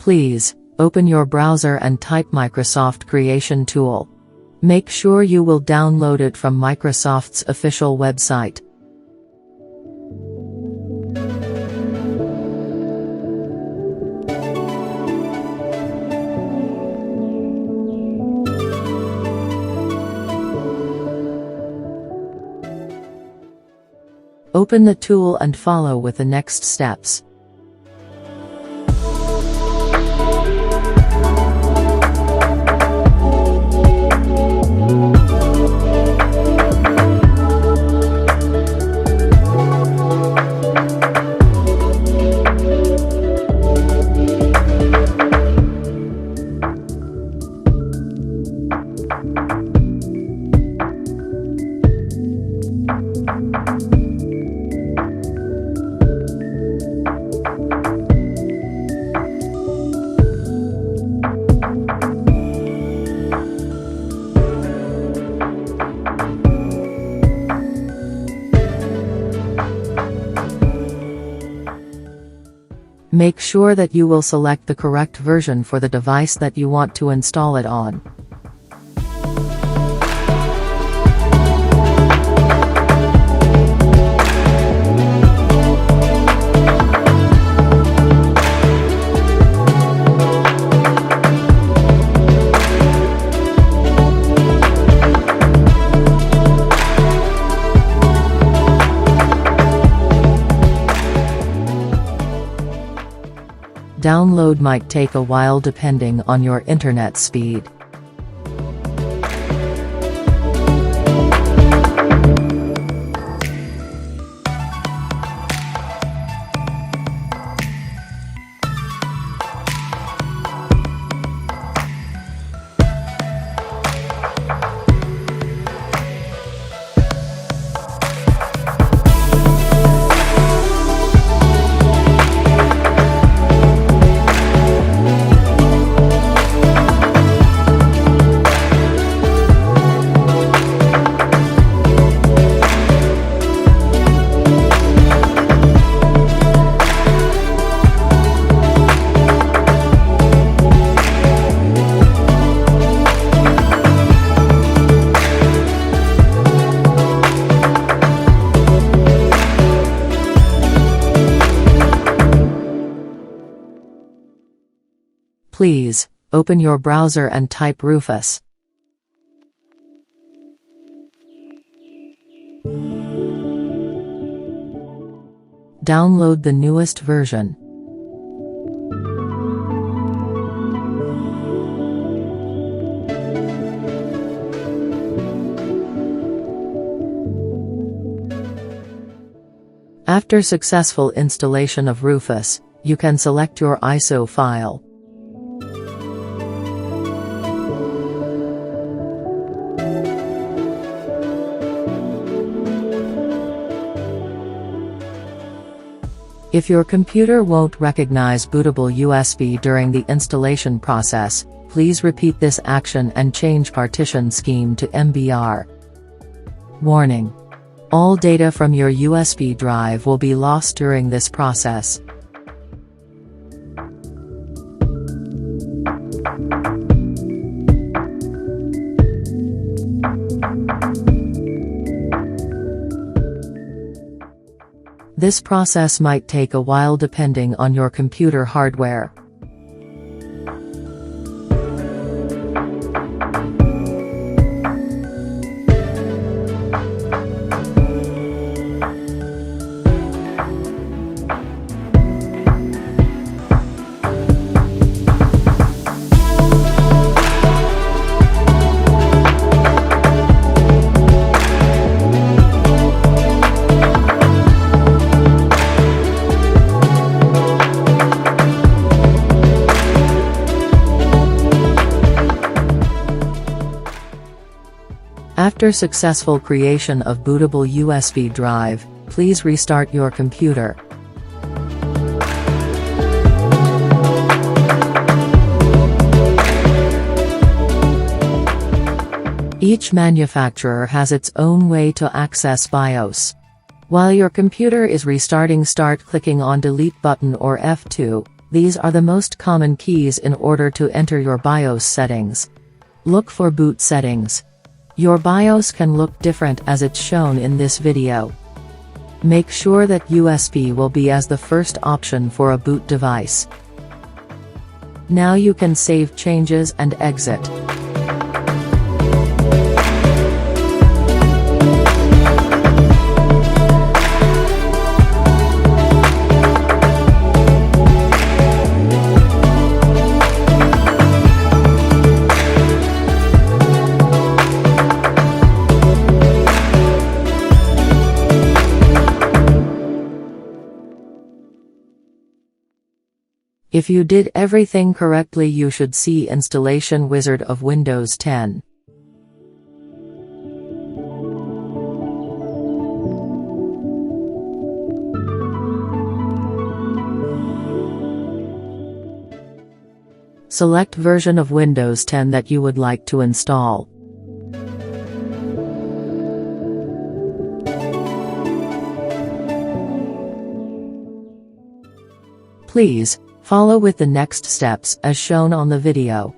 Please, open your browser and type Microsoft Creation Tool. Make sure you will download it from Microsoft's official website. Open the tool and follow with the next steps. Make sure that you will select the correct version for the device that you want to install it on. Download might take a while depending on your internet speed. Please, open your browser and type Rufus. Download the newest version. After successful installation of Rufus, you can select your ISO file. If your computer won't recognize bootable USB during the installation process, please repeat this action and change partition scheme to MBR. Warning: all data from your USB drive will be lost during this process. This process might take a while depending on your computer hardware. After successful creation of bootable USB drive, please restart your computer. Each manufacturer has its own way to access BIOS. While your computer is restarting, start clicking on Delete button or F2, These are the most common keys in order to enter your BIOS settings. Look for boot settings. Your BIOS can look different as it's shown in this video. Make sure that USB will be as the first option for a boot device. Now you can save changes and exit. If you did everything correctly, you should see Installation Wizard of Windows 10. Select version of Windows 10 that you would like to install. Please follow with the next steps as shown on the video.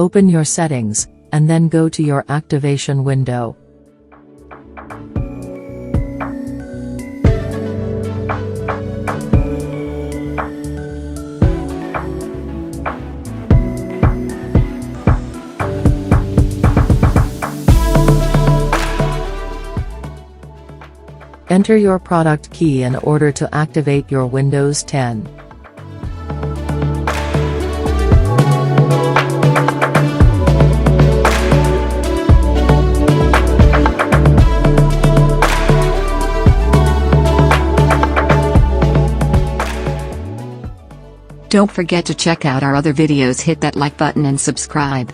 Open your settings, and then go to your activation window. Enter your product key in order to activate your Windows 10. Don't forget to check out our other videos, hit that like button and subscribe.